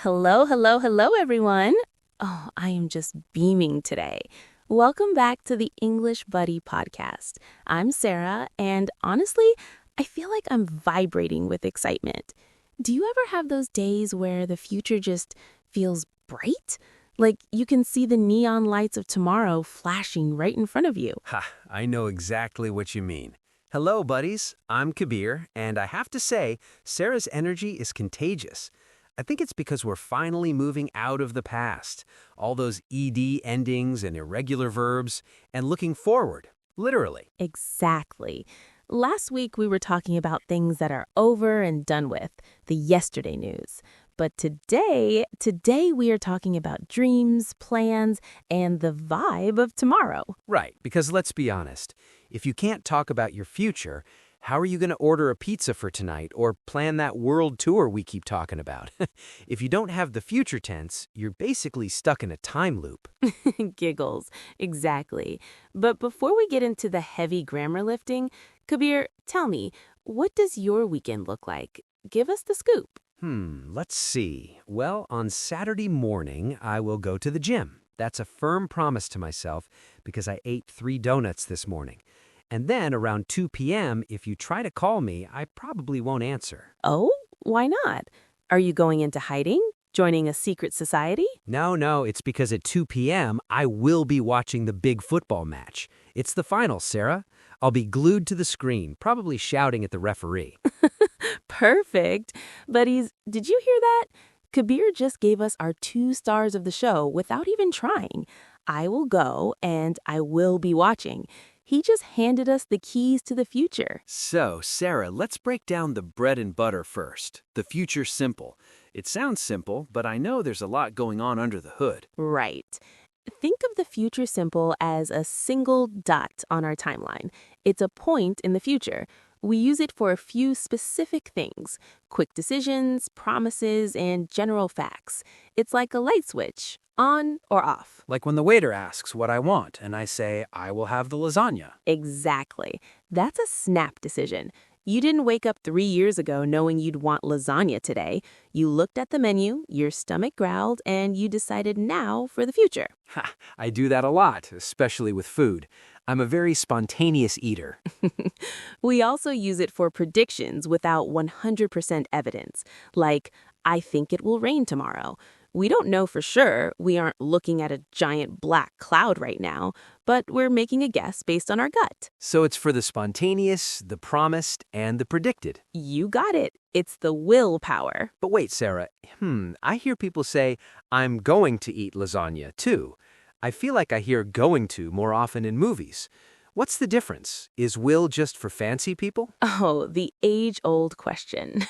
Hello, hello, hello, everyone. Oh, I am just beaming today. Welcome back to the English Buddy podcast. I'm Sarah, and honestly, I feel like I'm vibrating with excitement. Do you ever have those days where the future just feels bright? Like you can see the neon lights of tomorrow flashing right in front of you. Ha, I know exactly what you mean. Hello, buddies. I'm Kabir, and I have to say, Sarah's energy is contagious. I think it's because we're finally moving out of the past, all those ed endings and irregular verbs, and looking forward, literally. Exactly. Last week, we were talking about things that are over and done with, the yesterday news. But today we are talking about dreams, plans, and the vibe of tomorrow. Right, because let's be honest, if you can't talk about your future, how are you going to order a pizza for tonight or plan that world tour we keep talking about? If you don't have the future tense, you're basically stuck in a time loop. Giggles, exactly. But before we get into the heavy grammar lifting, Kabir, tell me, what does your weekend look like? Give us the scoop. Let's see. Well, on Saturday morning, I will go to the gym. That's a firm promise to myself because I ate 3 donuts this morning. And then around 2 p.m., if you try to call me, I probably won't answer. Oh, why not? Are you going into hiding? Joining a secret society? No, it's because at 2 p.m., I will be watching the big football match. It's the finals, Sarah. I'll be glued to the screen, probably shouting at the referee. Perfect. Buddies, did you hear that? Kabir just gave us our 2 stars of the show without even trying. I will go and I will be watching. He just handed us the keys to the future. So, Sarah, let's break down the bread and butter first. The future simple. It sounds simple, but I know there's a lot going on under the hood. Right. Think of the future simple as a single dot on our timeline. It's a point in the future. We use it for a few specific things: quick decisions, promises, and general facts. It's like a light switch, on or off. Like when the waiter asks what I want and I say, I will have the lasagna. Exactly. That's a snap decision. You didn't wake up 3 years ago knowing you'd want lasagna today. You looked at the menu, your stomach growled, and you decided now for the future. Ha, I do that a lot, especially with food. I'm a very spontaneous eater. We also use it for predictions without 100% evidence, like, I think it will rain tomorrow. We don't know for sure. We aren't looking at a giant black cloud right now, but we're making a guess based on our gut. So it's for the spontaneous, the promised, and the predicted. You got it. It's the willpower. But wait, Sarah, I hear people say, I'm going to eat lasagna, too. I feel like I hear going to more often in movies. What's the difference? Is will just for fancy people? Oh, the age-old question.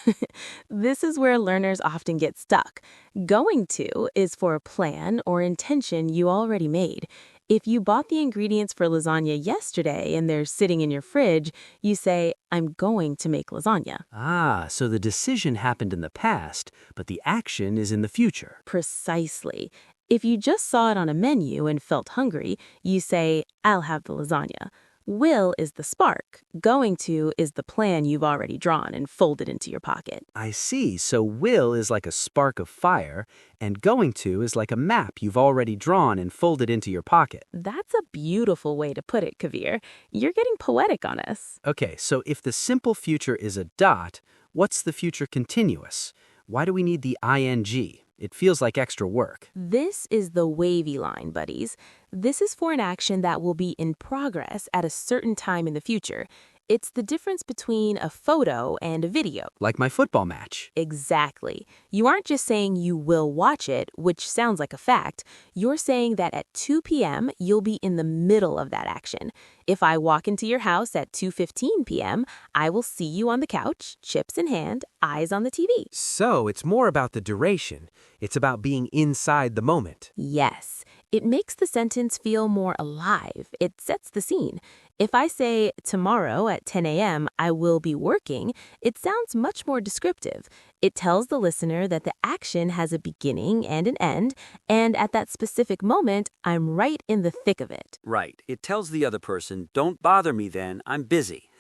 This is where learners often get stuck. Going to is for a plan or intention you already made. If you bought the ingredients for lasagna yesterday and they're sitting in your fridge, you say, I'm going to make lasagna. Ah, so the decision happened in the past, but the action is in the future. Precisely. If you just saw it on a menu and felt hungry, you say, I'll have the lasagna. Will is the spark. Going to is the plan you've already drawn and folded into your pocket. I see. So will is like a spark of fire, and going to is like a map you've already drawn and folded into your pocket. That's a beautiful way to put it, Kabir. You're getting poetic on us. Okay, so if the simple future is a dot, what's the future continuous? Why do we need the ing? It feels like extra work. This is the wavy line, buddies. This is for an action that will be in progress at a certain time in the future. It's the difference between a photo and a video. Like my football match. Exactly. You aren't just saying you will watch it, which sounds like a fact. You're saying that at 2 p.m., you'll be in the middle of that action. If I walk into your house at 2:15 p.m., I will see you on the couch, chips in hand, eyes on the TV. So it's more about the duration. It's about being inside the moment. Yes. It makes the sentence feel more alive. It sets the scene. If I say, tomorrow at 10 a.m., I will be working, it sounds much more descriptive. It tells the listener that the action has a beginning and an end, and at that specific moment, I'm right in the thick of it. Right. It tells the other person, don't bother me then, I'm busy.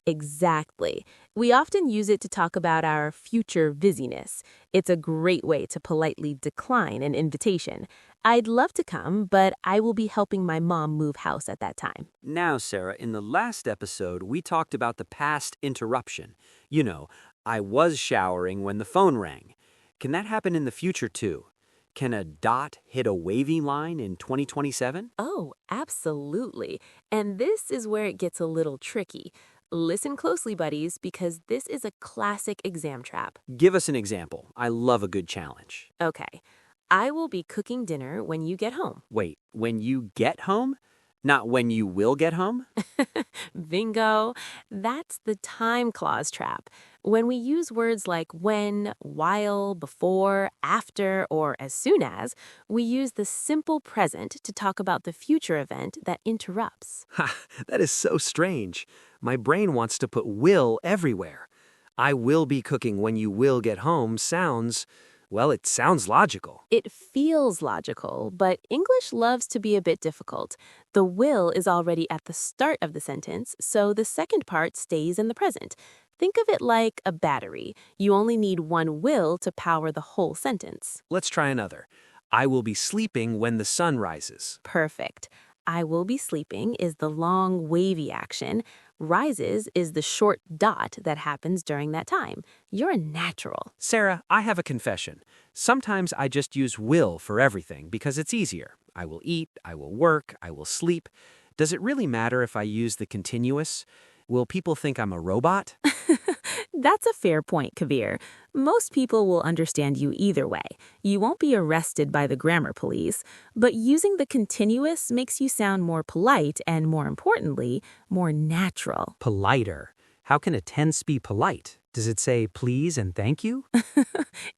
Exactly. We often use it to talk about our future busyness. It's a great way to politely decline an invitation. I'd love to come, but I will be helping my mom move house at that time. Now, Sarah, in the last episode, we talked about the past interruption. You know, I was showering when the phone rang. Can that happen in the future, too? Can a dot hit a wavy line in 2027? Oh, absolutely. And this is where it gets a little tricky. Listen closely, buddies, because this is a classic exam trap. Give us an example. I love a good challenge. Okay. I will be cooking dinner when you get home. Wait, when you get home? Not when you will get home? Bingo. That's the time clause trap. When we use words like when, while, before, after, or as soon as, we use the simple present to talk about the future event that interrupts. Ha, that is so strange. My brain wants to put will everywhere. I will be cooking when you will get home sounds, well, it sounds logical. It feels logical, but English loves to be a bit difficult. The will is already at the start of the sentence, so the second part stays in the present. Think of it like a battery. You only need one will to power the whole sentence. Let's try another. I will be sleeping when the sun rises. Perfect. I will be sleeping is the long, wavy action. Rises is the short dot that happens during that time. You're a natural. Sarah, I have a confession. Sometimes I just use will for everything because it's easier. I will eat, I will work, I will sleep. Does it really matter if I use the continuous? Will people think I'm a robot? That's a fair point, Kabir. Most people will understand you either way. You won't be arrested by the grammar police, but using the continuous makes you sound more polite and, more importantly, more natural. Politer. How can a tense be polite? Does it say please and thank you?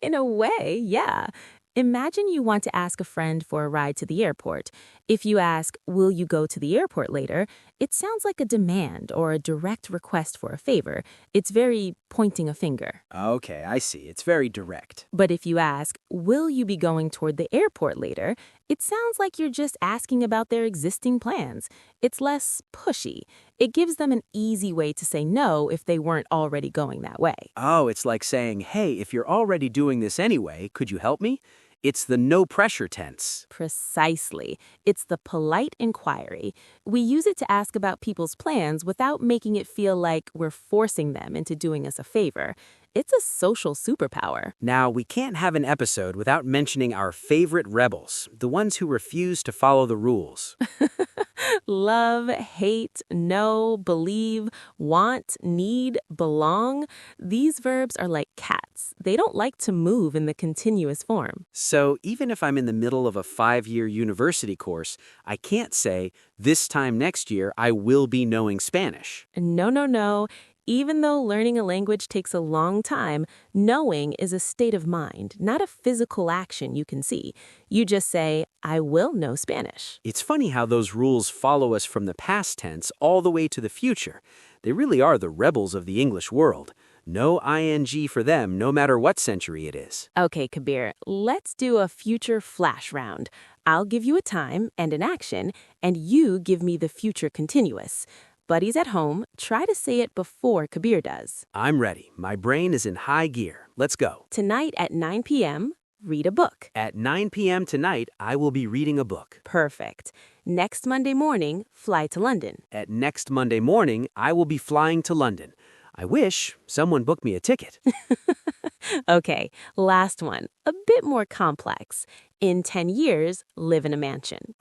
In a way, yeah. Imagine you want to ask a friend for a ride to the airport. If you ask, will you go to the airport later, it sounds like a demand or a direct request for a favor. It's very pointing a finger. Okay, I see. It's very direct. But if you ask, will you be going toward the airport later, it sounds like you're just asking about their existing plans. It's less pushy. It gives them an easy way to say no if they weren't already going that way. Oh, it's like saying, hey, if you're already doing this anyway, could you help me? It's the no pressure tense. Precisely. It's the polite inquiry. We use it to ask about people's plans without making it feel like we're forcing them into doing us a favor. It's a social superpower. Now, we can't have an episode without mentioning our favorite rebels, the ones who refuse to follow the rules. Love, hate, know, believe, want, need, belong. These verbs are like cats. They don't like to move in the continuous form. So even if I'm in the middle of a 5-year university course, I can't say, this time next year I will be knowing Spanish. No. Even though learning a language takes a long time, knowing is a state of mind, not a physical action you can see. You just say, I will know Spanish. It's funny how those rules follow us from the past tense all the way to the future. They really are the rebels of the English world. No ing for them, no matter what century it is. Okay, Kabir, let's do a future flash round. I'll give you a time and an action, and you give me the future continuous. Buddies at home, try to say it before Kabir does. I'm ready. My brain is in high gear. Let's go. Tonight at 9 p.m., read a book. At 9 p.m. tonight, I will be reading a book. Perfect. Next Monday morning, fly to London. At next Monday morning, I will be flying to London. I wish someone booked me a ticket. Okay, last one. A bit more complex. In 10 years, live in a mansion.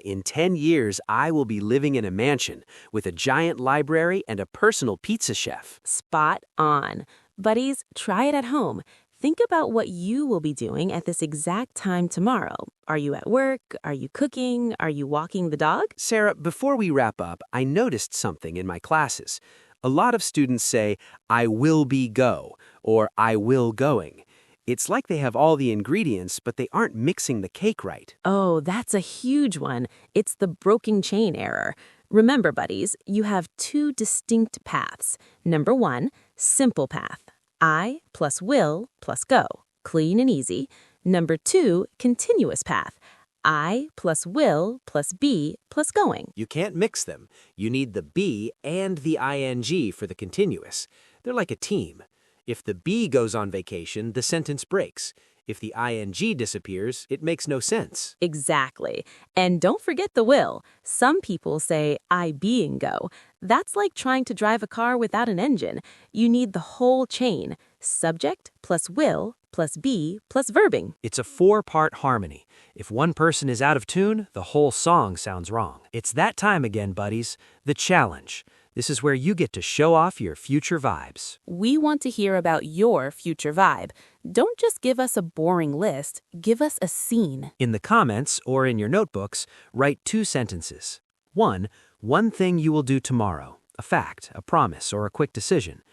In 10 years, I will be living in a mansion with a giant library and a personal pizza chef. Spot on. Buddies, try it at home. Think about what you will be doing at this exact time tomorrow. Are you at work? Are you cooking? Are you walking the dog? Sarah, before we wrap up, I noticed something in my classes. A lot of students say, I will be go, or I will going. It's like they have all the ingredients, but they aren't mixing the cake right. Oh, that's a huge one. It's the broken chain error. Remember, buddies, you have two distinct paths. Number 1, simple path. I plus will plus go. Clean and easy. Number 2, continuous path. I plus will plus be plus going. You can't mix them. You need the be and the ing for the continuous. They're like a team. If the be goes on vacation, the sentence breaks. If the ing disappears, it makes no sense. Exactly. And don't forget the will. Some people say I being go. That's like trying to drive a car without an engine. You need the whole chain. Subject plus will plus be plus verbing. It's a four-part harmony. If one person is out of tune, the whole song sounds wrong. It's that time again, buddies. The challenge. This is where you get to show off your future vibes. We want to hear about your future vibe. Don't just give us a boring list, give us a scene. In the comments or in your notebooks, write 2 sentences. 1, one thing you will do tomorrow, a fact, a promise, or a quick decision.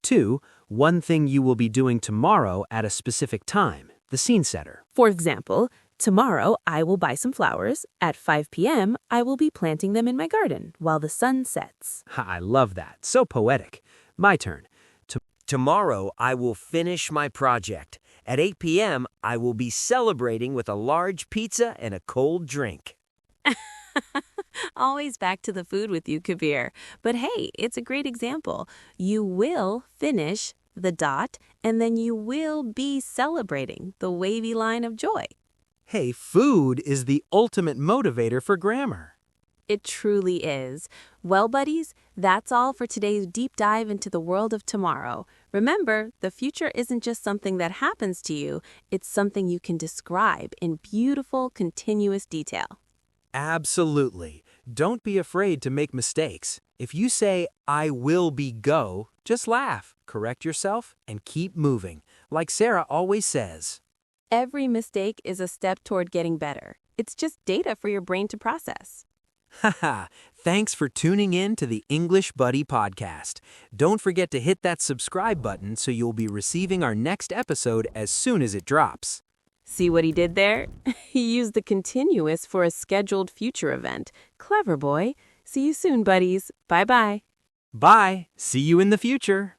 2, one thing you will be doing tomorrow at a specific time, the scene setter. For example, tomorrow I will buy some flowers. At 5 p.m., I will be planting them in my garden while the sun sets. I love that. So poetic. My turn. Tomorrow, I will finish my project. At 8 p.m., I will be celebrating with a large pizza and a cold drink. Always back to the food with you, Kabir. But hey, it's a great example. You will finish the dot, and then you will be celebrating the wavy line of joy. Hey, food is the ultimate motivator for grammar. It truly is. Well, buddies, that's all for today's deep dive into the world of tomorrow. Remember, the future isn't just something that happens to you, it's something you can describe in beautiful, continuous detail. Absolutely. Don't be afraid to make mistakes. If you say, I will be go, just laugh, correct yourself, and keep moving. Like Sarah always says. Every mistake is a step toward getting better. It's just data for your brain to process. Haha, thanks for tuning in to the English Buddy podcast. Don't forget to hit that subscribe button so you'll be receiving our next episode as soon as it drops. See what he did there? He used the continuous for a scheduled future event. Clever boy. See you soon, buddies. Bye-bye. Bye. See you in the future.